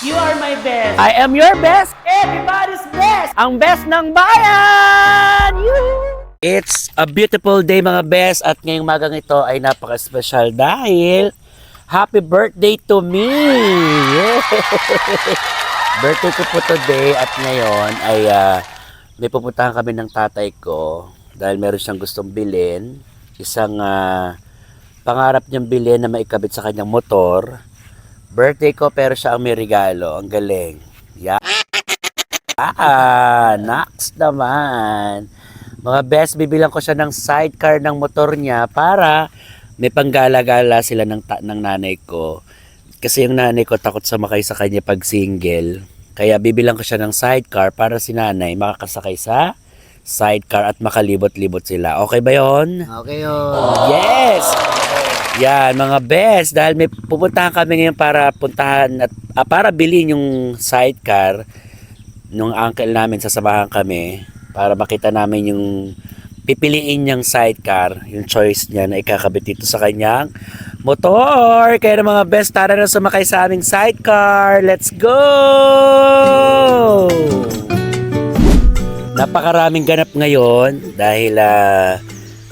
You are my best. I am your best. Everybody's best. Ang best ng bayan. It's a beautiful day mga best at ngayong magang ito ay napaka-special dahil happy birthday to me. Yeah. Birthday ko po today at ngayon ay may pupuntahan kami ng tatay ko dahil meron siyang gustong bilhin. Isang pangarap niyang bilhin na maikabit sa kanyang motor. Birthday ko pero siya ang may regalo. Ang galing. Yeah. Next naman. Mga best, bibilang ko siya ng sidecar ng motor niya para may panggala-gala sila ng nanay ko. Kasi yung nanay ko takot sumakay sa kanya pag single. Kaya bibilang ko siya ng sidecar para si nanay makakasakay sa sidecar at makalibot-libot sila. Okay ba yon? Okay yun. Yes! Yan mga best, dahil may pupuntahan kami ngayon para puntahan at para bilhin yung sidecar nung uncle namin, sasamahan kami para makita namin yung pipiliin niyang sidecar, yung choice niya na ikakabit dito sa kanyang motor. Kaya mga best, tara na sumakay sa aming sidecar. Let's go! Napakaraming ganap ngayon dahil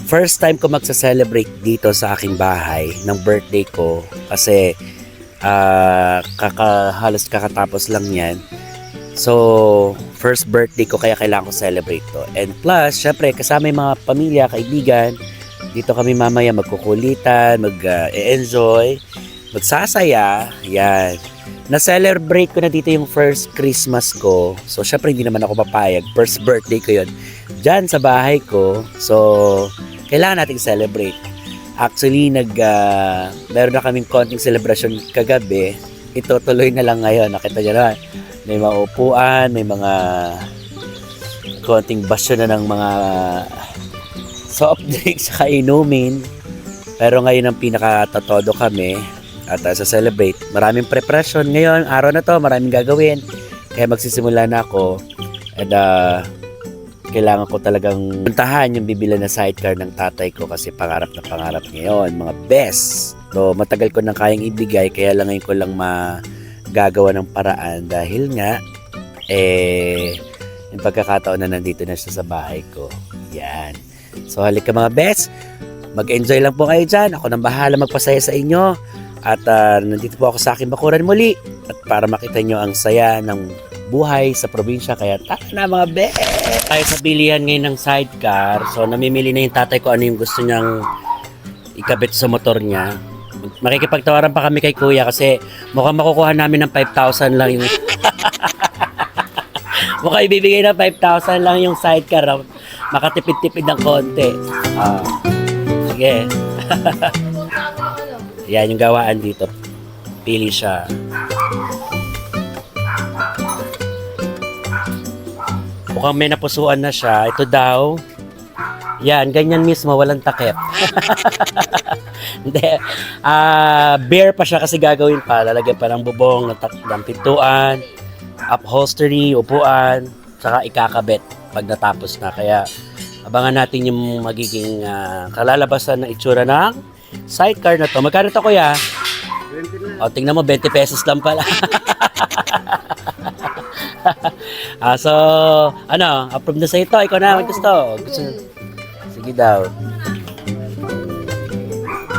first time ko magsa-celebrate dito sa aking bahay ng birthday ko kasi halos kakatapos lang yan. So, first birthday ko kaya kailangan ko celebrate to. And plus, syempre, kasama yung mga pamilya, kaibigan, dito kami mamaya magkukulitan, mag-enjoy, magsasaya, yan. Na-celebrate ko na dito yung first Christmas ko. So, syempre, hindi naman ako papayag. First birthday ko yun. Diyan sa bahay ko. So, kailangan nating celebrate. Actually, meron na kaming konting celebration kagabi. Ito tuloy na lang ngayon. Nakita nyo na. May mga upuan, may mga konting basyo na ng mga soft drinks sa inumin. Pero ngayon ang pinakatotodo kami at sa celebrate. Maraming preparasyon ngayon. Araw na to, maraming gagawin. Kaya magsisimula na ako. And kailangan ko talagang puntahan yung bibila na sidecar ng tatay ko kasi pangarap na pangarap ngayon, mga best. So, matagal ko nang kayang ibigay kaya lang ngayon ko lang magagawa ng paraan dahil nga yung pagkakataon na nandito na siya sa bahay ko. Yan. So, halika mga best. Mag-enjoy lang po kayo dyan. Ako nang bahala magpasaya sa inyo. At nandito po ako sa aking bakuran muli. At para makita nyo ang saya ng buhay sa probinsya. Kaya tara na mga best. Tayo sa bilihan ngayon ng sidecar. So, namimili na yung tatay ko ano yung gusto niyang ikabit sa motor niya. Makikipagtawaran pa kami kay kuya kasi mukhang makukuha namin ng 5,000 lang yung mukhang ibibigay ng 5,000 lang yung sidecar. Makatipid-tipid ng konti. Sige. Yan yung gawaan dito. Pili siya. Mukhang may napusuan na siya. Ito daw. Yan, ganyan mismo, walang takip. Hindi. Bare pa siya kasi gagawin pa. Lalagyan pa ng bubong, ng pintuan, upholstery, upuan, saka ikakabit pag natapos na. Kaya abangan natin yung magiging kalalabasan ng itsura ng sidecar na to. Magkano to kuya? 20 na. O, tingnan mo, 20 pesos lang pala. So, ano, approve na sa ito. Ikaw na, gusto. Sige daw.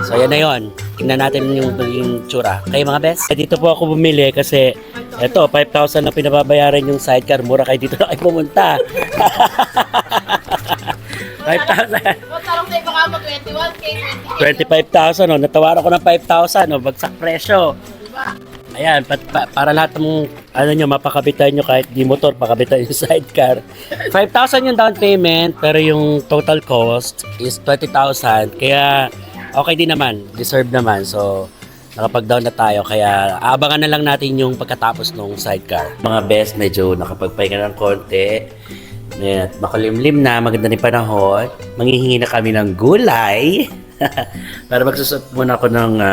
So, yan na yun. Tingnan natin yung tsura. Okay, mga best? Dito po ako bumili kasi eto, 5,000 na pinababayaran yung sidecar. Mura kayo dito na kayo pumunta. 5,000. Tarong sa iba ka mo, 21K, 25,000. Oh. Natawaran ko ng 5,000. Oh. Bagsak presyo. Ayan, para lahat ng ano nyo, mapakabitan nyo kahit di motor, pakabitan yung sidecar. 5,000 yung down payment, pero yung total cost is 20,000. Kaya okay din naman, deserve naman. So, nakapag-down na tayo. Kaya aabangan na lang natin yung pagkatapos ng sidecar. Mga best, medyo nakapagpahinga ng konti. At makulimlim na, maganda ni panahon. Manghihingi na kami ng gulay. Para magsusot muna ako ng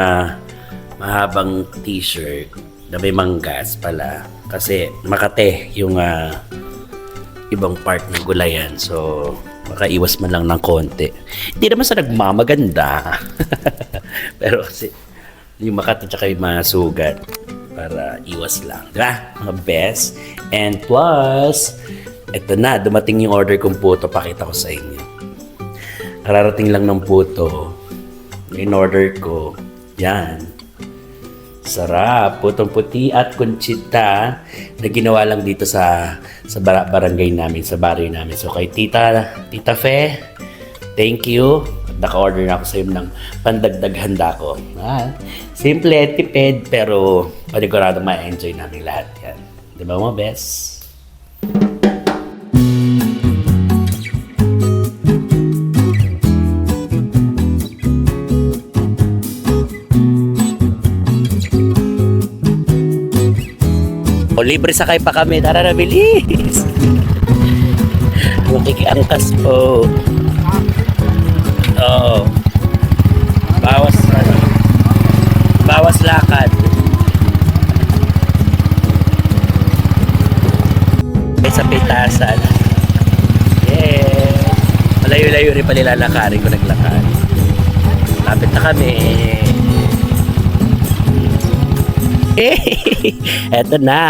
mahabang t-shirt na may manggas pala. Kasi Makate yung ibang part ng gulayan. So, makaiwas man lang ng konti. Hindi naman sa nagmamaganda. Pero kasi yung Makate tsaka yung mga sugat. para iwas lang. Diba? Mga best. And plus, eto na, dumating yung order kong puto. Pakita ko sa inyo. Kararating lang ng puto. In order ko. Yan. Sarap. Putong puti at kunchita na ginawa lang dito sa barangay namin, sa barrio namin. So kay Tita Fe, thank you. Naka-order na ako sa iyo ng pandagdag handa ko. Simple, tipid, pero panigurado ma-enjoy namin lahat yan. Di ba mga best? O, libre sakay pa kami. Tara na, bilis! Makikiangkas po. Oo. Bawas lakad. Sa pitasan. Yeah. Malayo-layo rin pala lalakarin ko naglakad. Lapit na kami. Eto na.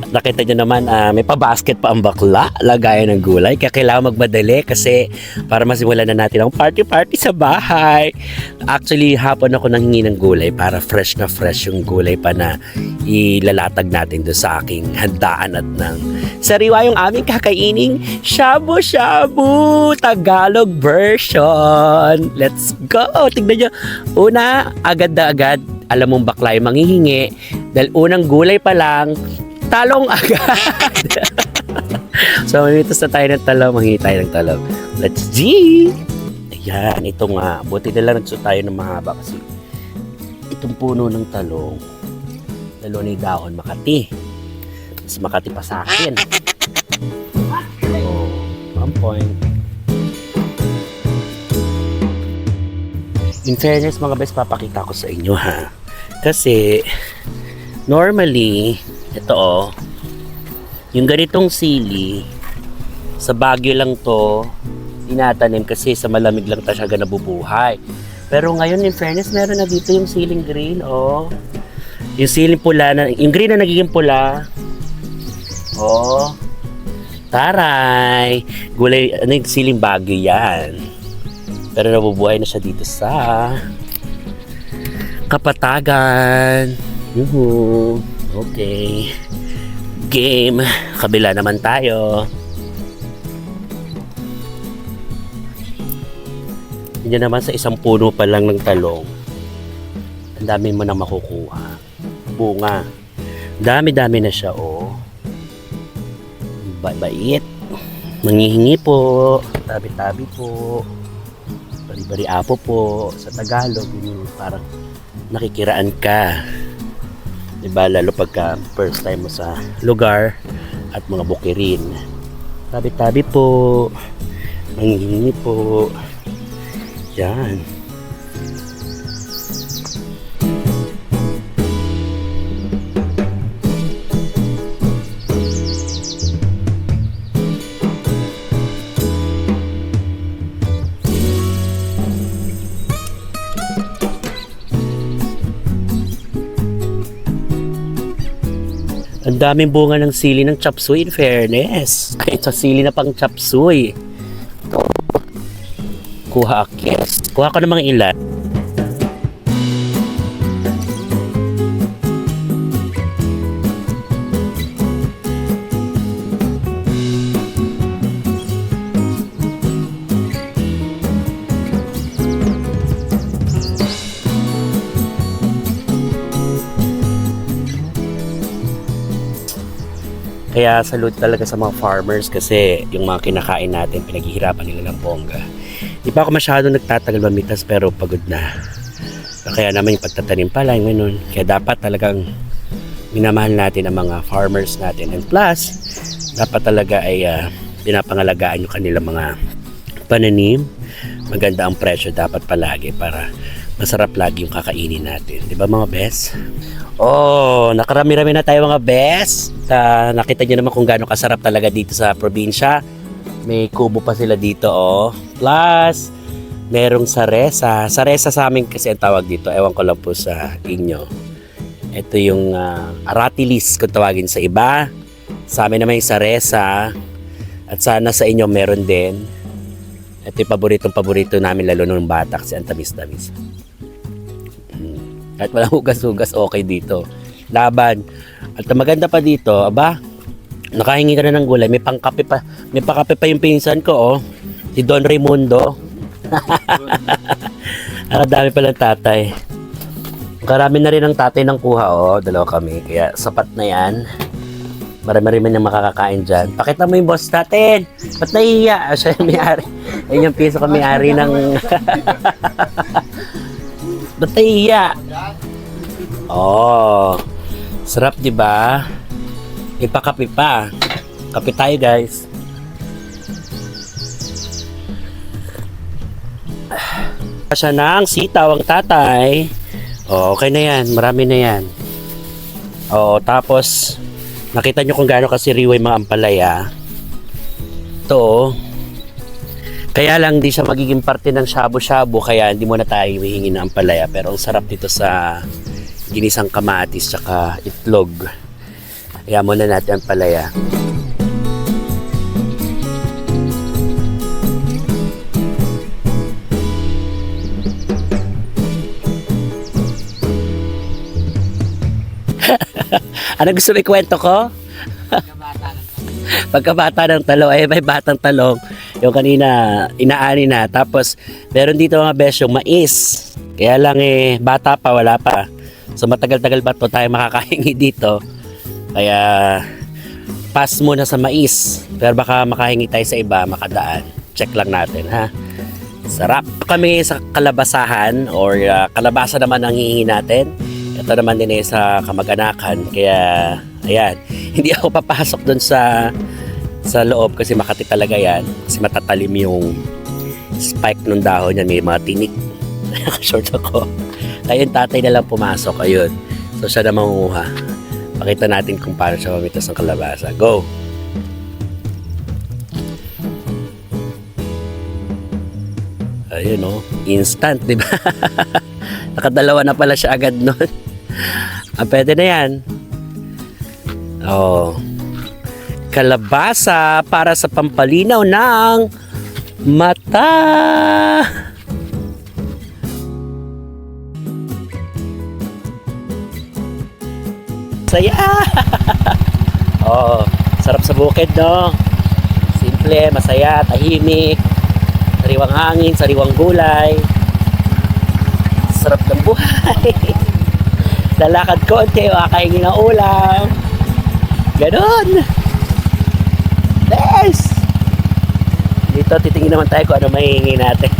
Nakita nyo naman, may pa-basket pa ang bakla, lagayan ng gulay. Kaya kailangan magmadali kasi para masimulan na natin ang party-party sa bahay. Actually, hapon ako nanghingi ng gulay para fresh na fresh yung gulay pa na ilalatag natin doon sa aking handaan at ng sariwa yung aming kakaining shabu-shabu Tagalog version. Let's go! Tignan nyo. Una, agad na agad, alam mong bakla yung manghihingi dahil unang gulay pa lang, talong agad. So, mamitos na tayo ng talong. Manghingi tayo ng talong. Let's G! Ayan, ito nga. Buti na lang nagsuot tayo ng mahaba kasi itong puno ng talong, lalo ni dahon Makati. Mas Makati pa sa akin. Oh, 1 point. In fairness, mga best, papakita ko sa inyo ha. Kasi, normally, ito yung ganitong sili, sa Baguio lang to tinatanim kasi sa malamig lang siya nabubuhay. Pero ngayon, in fairness, meron na dito yung siling green, yung siling pula, yung green na nagiging pula. Taray! Gulay, yung siling Baguio yan. Pero nabubuhay na siya dito sa Kapatagan. Okay. Game. Kabila naman tayo. Hindi naman sa isang puno pa lang ng talong. Ang dami mo na makukuha. Bunga. Dami-dami na siya, Bait. Manghihingi po. Tabi-tabi po. Bari-bari apo po. Sa Tagalog, yun, parang nakikiraan ka. Diba? Lalo pagka first time mo sa lugar at mga bukirin. Tabi-tabi po. Manghihingi po. Yan. Ang daming bunga ng sili ng chapsuy, in fairness. Kahit sa sili na pang chapsuy. Ito. Kuha akis. Kuha ko ng mga ilan. Kaya salute talaga sa mga farmers kasi yung mga kinakain natin, pinaghihirapan nila ng bongga. Di pa ako masyado nagtatagal mamitas pero pagod na. Kaya naman yung pagtatanim pala, yung ganun. Kaya dapat talagang minamahal natin ang mga farmers natin. And plus, dapat talaga ay pinapangalagaan yung kanilang mga pananim. Maganda ang presyo dapat palagi para masarap lagi yung kakainin natin. Di ba mga best? Nakarami-rami na tayo mga best. Nakita nyo naman kung gaano kasarap talaga dito sa probinsya. May kubo pa sila dito, Plus, merong saresa. Saresa sa amin kasi ang tawag dito. Ewan ko lang po sa inyo. Ito yung aratilis kung tawagin sa iba. Sa amin naman yung saresa. At sana sa inyo meron din. Ito yung paborito namin lalo nung bata kasi ang tamis-tamis. Kahit walang hugas-hugas, okay dito. Laban. At ang maganda pa dito, aba, nakahingi ka na ng gulay. May pangkape pa. May pakape pa yung pinsan ko, oh. Si Don Raimundo. Ang dami palang tatay. Karami na rin ang tatay ng kuha, oh. Dalawa kami. Kaya sapat na yan. Marami rin yung makakakain dyan. Pakita mo yung boss natin. Ba't nahihiya? Siya yung may-ari. Ayun yung piso ko may-ari ng... Ba't nahihiya? Oh. Sarap, di ba? Ipakape pa. Kape tayo, guys. Siya ng sitaw ang tatay. Oh, okay na yan. Marami na yan. Oh, tapos nakita nyo kung gaano kasiriway mga ampalaya. Ito, kaya lang di siya magiging parte ng shabu-shabu, kaya hindi mo na tayo hihingi ng ampalaya. Pero ang sarap dito sa ginisang kamatis tsaka itlog. Kaya muna natin ang palaya. Ano gusto mo ikwento ko? Pagkabata ng talong, ay may batang talong. Yung kanina, inaani na. Tapos, meron dito mga besyong mais. Kaya lang bata pa, wala pa. So matagal-tagal ba ito tayo makakahingi dito. Kaya pass muna sa mais. Pero baka makahingi tayo sa iba, makadaan. Check lang natin, ha. Sarap kami sa kalabasahan or kalabasa naman ang hihingi natin. Ito naman din sa kamag-anakan. Kaya ayan, hindi ako papasok dun sa loob kasi makati talaga yan. Kasi matatalim yung spike ng dahon yan. May mga tinik. Short ako. Kaya yung tatay na lang pumasok. Ayun. So siya na manguha. Pakita natin kung paano siya mamitas ng kalabasa. Go! Ayun, oh. Instant, di ba? Nakadalawa na pala siya agad nun. Pwede na yan. Oh. Kalabasa para sa pampalinaw ng mata. Saya. Oh, sarap sa bukid, no? Simple, masaya, tahimik. Sariwang hangin, sariwang gulay. Sarap ng buhay. Lalakad konti, makahingi ng ulam. Ganon. Yes! Dito, titingin naman tayo kung ano mahihingi natin.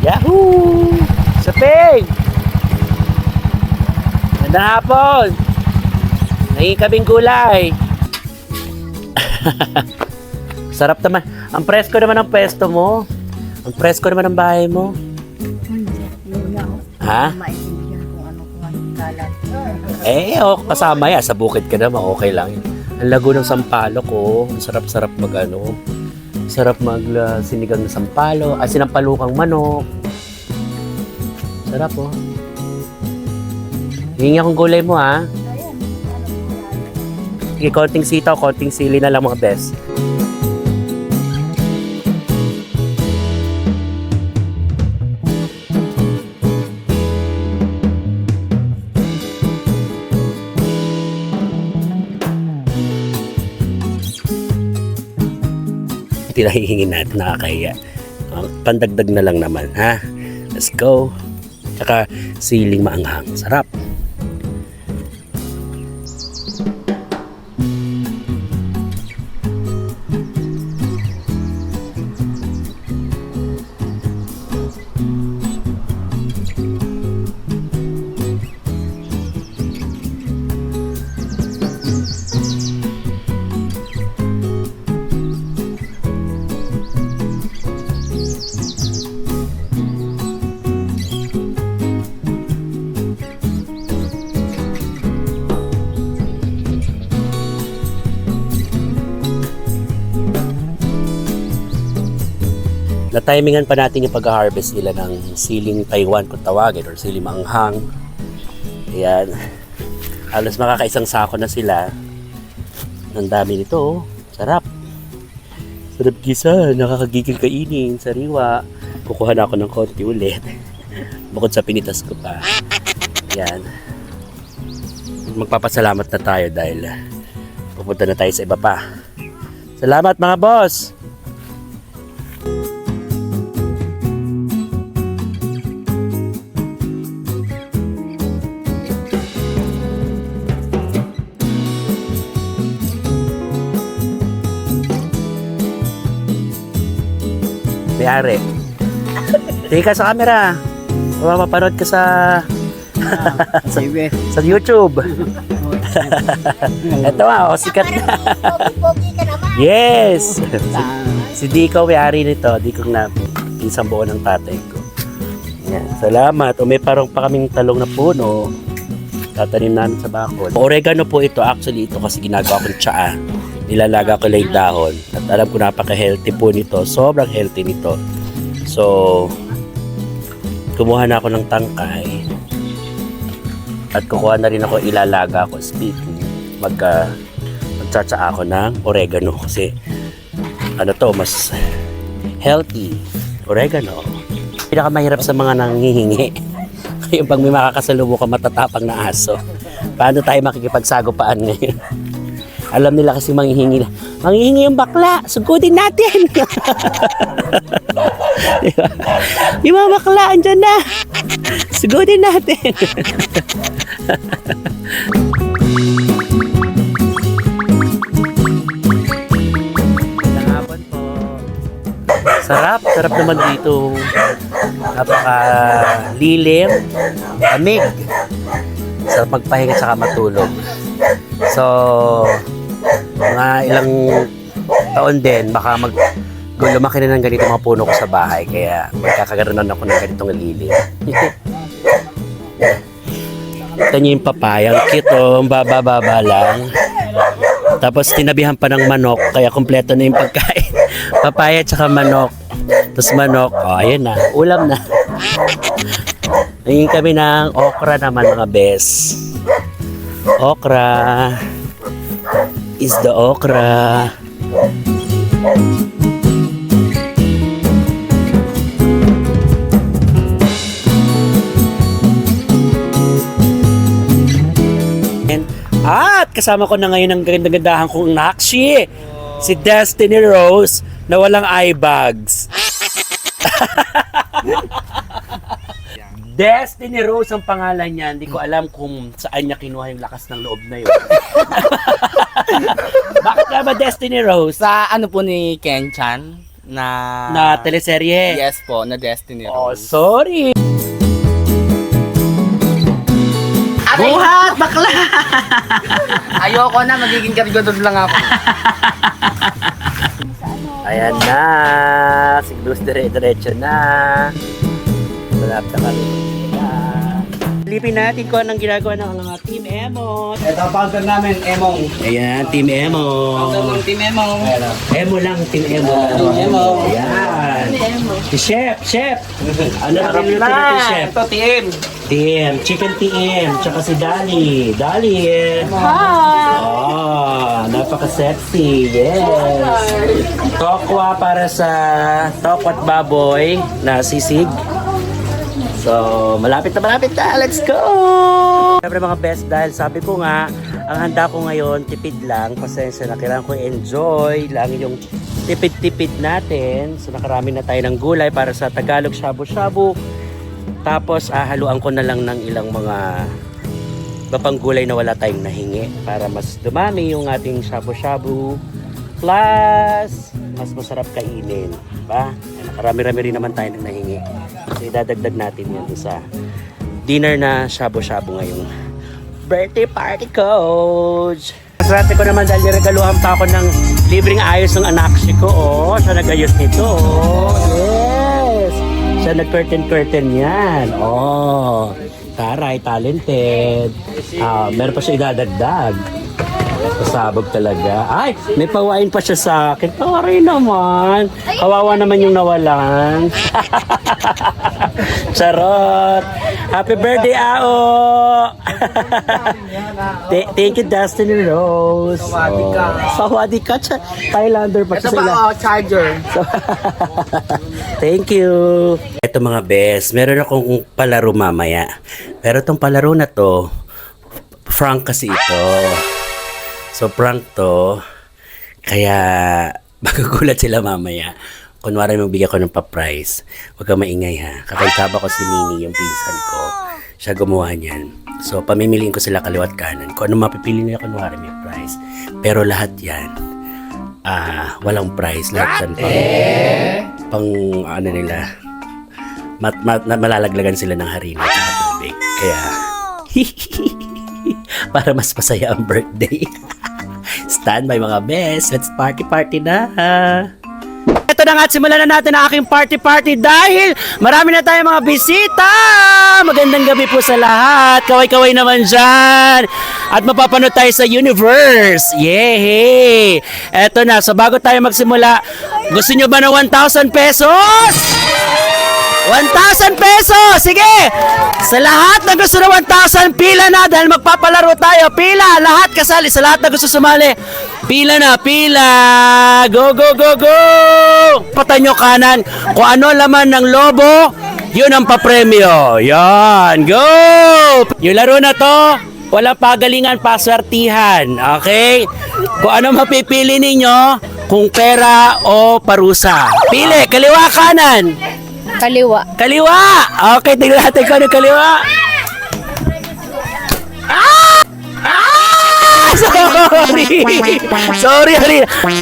Yahoo! Saping! Magandang hapon! Nangingin kaming gulay. Sarap naman. Ang presko naman ang pwesto mo. Ang presko naman ang bahay mo. Ha? Kasama yan. Sa bukid ka naman, okay lang yun. Ang lago ng sampalok, oh. Ang sarap-sarap sarap sinigang na sampalo. Sinampalukang manok. Sarap, oh. Hingi akong gulay mo, ha? Sige, konting sitaw, konting sili na lang mga best. Hinahihingin natin, nakakahiya. Pandagdag na lang naman, ha? Let's go. Tsaka siling maanghang. Sarap. Na-timingan pa natin yung pag-harvest nila ng siling Taiwan kung tawagin or siling maanghang. Ayan. Halos makakaisang sako na sila. Ang dami nito, oh. Sarap. Sarap gisa, nakakagigil kainin, sariwa. Kukuha na ako ng konti ulit. Bukod sa pinitas ko pa. Ayan. Magpapasalamat na tayo dahil pupunta na tayo sa iba pa. Salamat mga boss! Mayari. Tingin ka sa camera. Mapapanood ka sa sa YouTube. Ito sikat na. Pogi ka naman. Yes! Si Diko may-ari nito. Diko na isang buo ng tatay ko. Yan. Salamat. May parang pa kaming talong na puno. Tatanim namin sa bakod. Oregano po ito. Actually, ito kasi ginagawa kong tsaa. Nilalaga ko lang yung dahon. At alam ko napaka-healthy po nito. Sobrang healthy nito. So, kumuha na ako ng tangkay. At kukuha na rin ako, ilalaga ako. Speaking, magtsatsa ako ng oregano. Kasi, ano to, mas healthy. Oregano. Pinakamahirap sa mga nanghihingi. Yung pag may makakasalubo ka matatapang na aso. Paano tayo makikipagsagupaan ngayon? Alam nila kasi manghihingi na. Manghihingi yung bakla, sugutin natin. Diba? Yung mga bakla, andyan na. Sugutin natin. Magandang hapon po. Sarap naman dito. Napaka-lilim, amig. Sarap magpahinga at saka matulog. So, mga ilang taon din, baka lumaki na ng ganito mga puno ko sa bahay. Kaya magkakagaroon ako ng ganitong lilim. Ito nyo yung papaya. Ang cute, oh. Ang baba-baba lang. Tapos tinabihan pa ng manok. Kaya kompleto na yung pagkain. Papaya at saka manok. Tapos manok. Oh, ayan na. Ulam na. Nangin kami ng okra naman, mga bes. Okra is the okra. At kasama ko na ngayon ang ganda-gandahan kong nakshi, si Destiny Rose na walang eye bags. Destiny Rose ang pangalan niya. Hindi ko alam kung saan niya kinuha yung lakas ng loob na yun. Bakit nga ba Destiny Rose? Sa ano po ni Ken Chan Na teleserye? Yes po, na Destiny Oh, Rose. sorry. Buhat, bakla! Ayoko na, magiging kargodod lang ako. Ayan na. Siglos dire-diretso na. Malap na kami. Silipin natin kung anong ginagawa ng mga Team Emo. Ito ang founder namin, Emong. Ayan, Team Emo. Founder ng Team Emong. Emo lang, Team Emo. Team Emo. Ayan. Si Chef. Ano na kami natin, Chef? Ito, TM. Team, Chicken TM, tsaka si Dali. Hi! Oh, napaka-sexy. Yes. Tokwa para sa tokwat baboy na sisig. So, malapit na. Let's go! Siyempre mga best, dahil sabi ko nga, ang handa ko ngayon, tipid lang. Pasensya na, kailangan ko enjoy lang yung tipid-tipid natin. So, nakarami na tayo ng gulay para sa Tagalog shabu-shabu. Tapos, haluan ko na lang ng ilang mga babang gulay na wala tayong nahingi para mas dumami yung ating shabu-shabu. Plus, mas masarap kainin. Diba? Nakarami-rami rin naman tayo ng nahingi. So, idadagdag natin yan sa dinner na shabu-shabu ngayong birthday party, coach! Swerte ko naman dahil niregaluhan pa ako ng libreng ayos ng anakshi ko. Oh, siya nag-ayos nito. Oh, yes! Siya nag-curtain yan. Oh, taray, talented. Meron pa siya idadagdag. Pasabog talaga. Ay, may pawain pa siya sa akin. Sorry naman. Kawawa naman yung nawalan. Charot. Happy birthday, Ao! Thank you, Dustin and Rose. Sawadee ka. Sawadee ka. Thailander pa Ito siya sila. ba, charger? Thank you. Ito mga best, meron akong palaro mamaya. Pero itong palaro na to, prank kasi ito. So prank to, kaya magugulat sila mamaya. Kunwari magbigay ko ng pa-prize. Huwag kang maingay ha. Kakaitaba ko si Nini, yung pinsan ko. Siya gumawa niyan. So pamimiliin ko sila kaliwat kanan. Kung ano mapipili nila, kunwari may prize. Pero lahat yan, walang prize. Lahat yan pang ano nila, malalaglagan sila ng harina at saka tubig. Kaya, para mas masaya ang birthday. Stand by mga best. Let's party na. Ito na nga at simulan na natin ang aking party dahil marami na tayong mga bisita. Magandang gabi po sa lahat. Kaway-kaway naman dyan. At mapapanood tayo sa universe. Yehey! Eto na. So bago tayo magsimula, gusto nyo ba ng 1,000 pesos? 1,000 pesos! Sige! Sa lahat na gusto ng 1,000, pila na dahil magpapalaro tayo. Pila! Lahat kasali. Sa lahat na gusto sumali. Pila na, pila! Go, go, go, go! Patan nyo kanan. Kung ano laman ng lobo, yun ang papremyo. Yan, go! Yung laro na to, walang pagalingan, paswertihan. Okay? Kung ano mapipili ninyo, kung pera o parusa. Pili, kaliwa, kanan. Kaliwa. Kaliwa! Okay, tingnan natin kung ano kaliwa. Ah! Ah! Sorry! Sorry.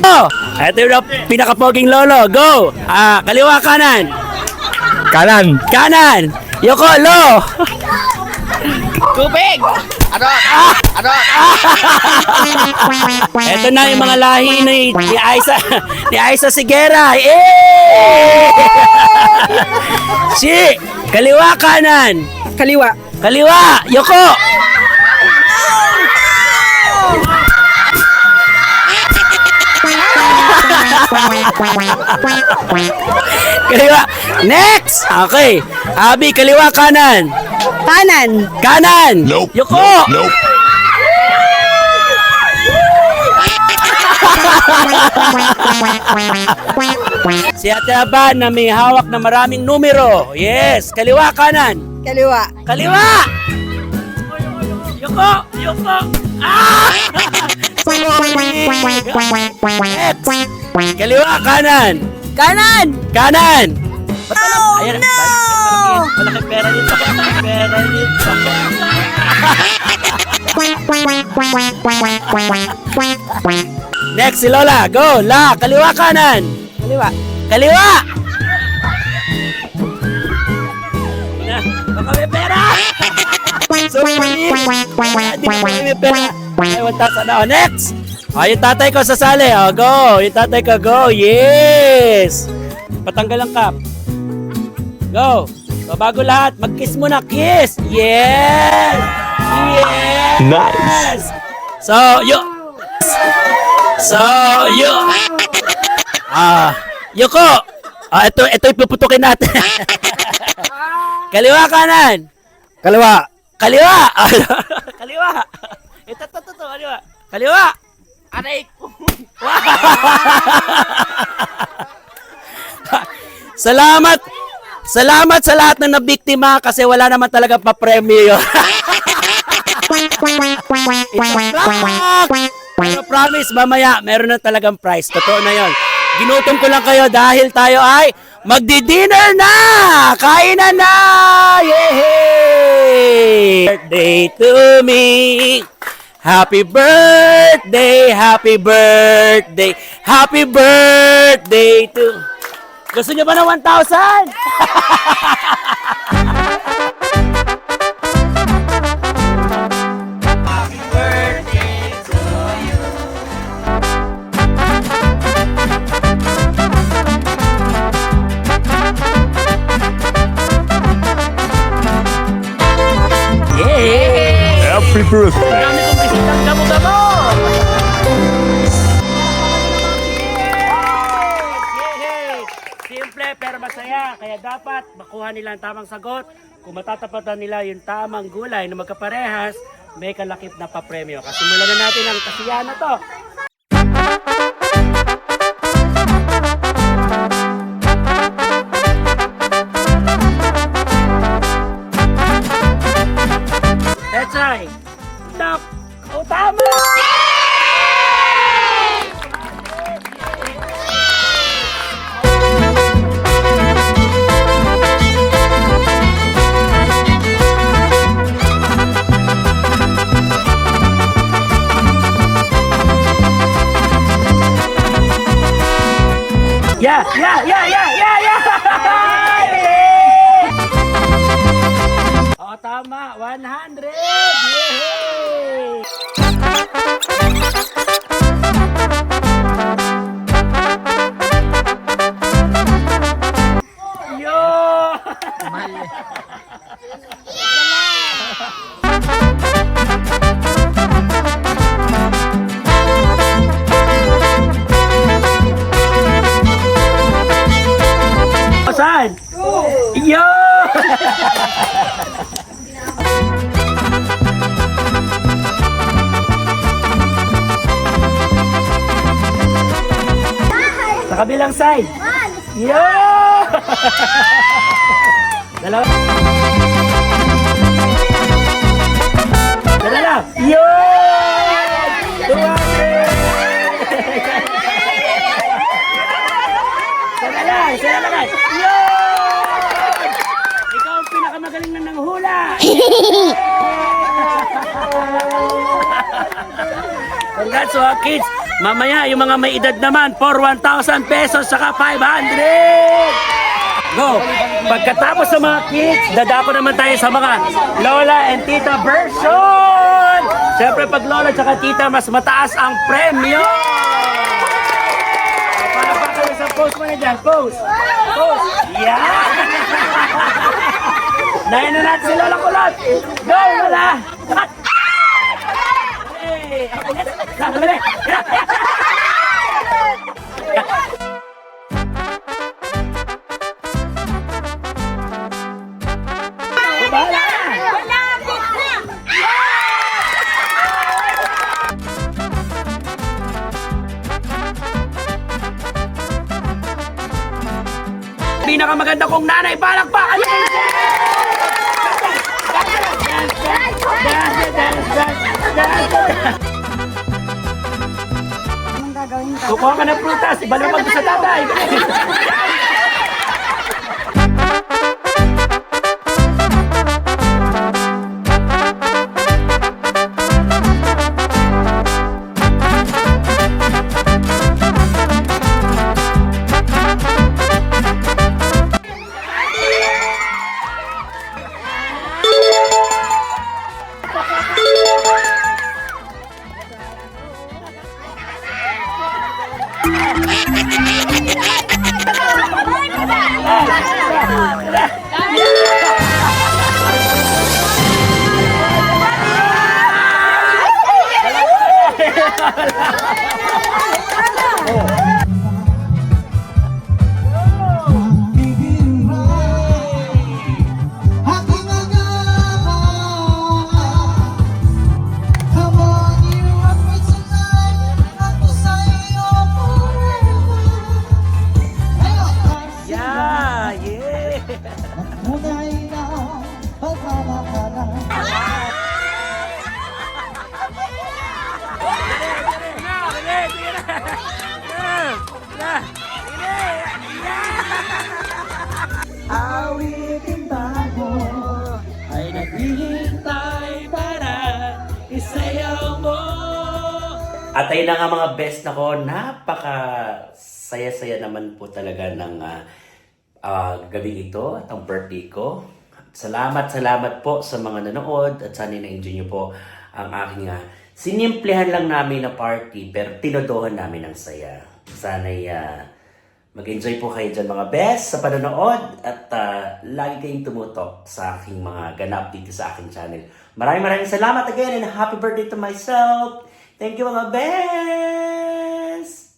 Oh, ito yung pinakapoging lolo. Go! Kaliwa, kanan. Kanan. Yoko, lo. Tubig! Ano? Ito na yung mga lahi ni Aiza Sigera. Eh! Si, kaliwa, kanan. Kaliwa, Yoko. Kaliwa. Next. Okay. Abi, kaliwa, kanan. Kanan. Nope. Yoko. Nope. Si Ate Aba na may hawak na maraming numero. Yes. Kaliwa, kanan. Kaliwa. Yoko. Ah! Next. Kaliwa, kanan. Kanan. Ayan. Malaki pera dito. Next, si Lola. Go. Kaliwa, kanan. Kaliwa. Na, baka may pera. Sorry. Di ba may pera? Ay, 1,000 na. Next. Yung tatay ko sasali. Go. Yung tatay ko, go. Yes. Patanggal ang cap. Go. So, bago lahat, mag-kiss muna. Kiss. Yes. Nice. Yoko. Ito ipuputukin natin. Kaliwa, kanan. Kaliwa. Kaliwa. Ito, kaliwa. Kaliwa. Aray ko. Salamat sa lahat ng nabiktima kasi wala naman talaga pa-premyo yun. Pero promise, mamaya, meron na talagang prize. Totoo na yon. Ginutom ko lang kayo dahil tayo ay magdi-dinner na! Kainan na! Yehey! Birthday to me! Happy birthday! Happy birthday! Happy birthday to... Gusto nyo ba ng 1,000? Happy birthday. Dami kong bisitang gamo-gamo. dapat makuha nila ang tamang sagot. Kung matatapatan nila yung tamang gulay na magkaparehas, may kalakip na papremyo. Kasimulan na natin ang kasiyahan na to. Let's try. Knock. O tama! Yeah! O tama, 100! Yay! Yo! Saan? Yo! Sa kabilang side. Yo! Dalawa. Dalawa. Yo! 200! Sana lang. Yo! Ikaw ang pinakamagaling na nanghula. Congrats mga kids. Mamaya yung mga may edad naman for 1,000 pesos saka 500. Go! Pagkatapos sa mga kids, dadako naman tayo sa mga lola and tita version. Siyempre pag lola at tita, mas mataas ang premyo. Sa post mo na dyan, post! Post! Yeah! Nahin na natin si Lola Kulot! Go, Lola! Hey! Pinakamaganda kong nanay, palakpakan niyo! Kukuha ka ng prutas, ibalubag ko sa tatay! Awitin tayo ay naghihintay para isayaw mo. At ayun na nga mga best na ko, napaka saya-saya naman po talaga ng gabi ito at ang birthday ko. Salamat po sa mga nanood at sana na-enjoy nyo po ang aking sinimplehan lang namin na party pero tinodohan namin ng saya. Sana'y mag-enjoy po kayo dyan mga best sa panonood at lagi kayong tumutok sa aking mga ganap dito sa aking channel. Maraming salamat again and happy birthday to myself. Thank you mga best!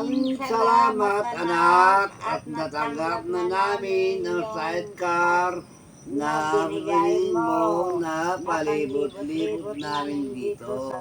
Maraming salamat anak at natanggap na namin ang sidecar na binigay mo na palibot-libot namin dito.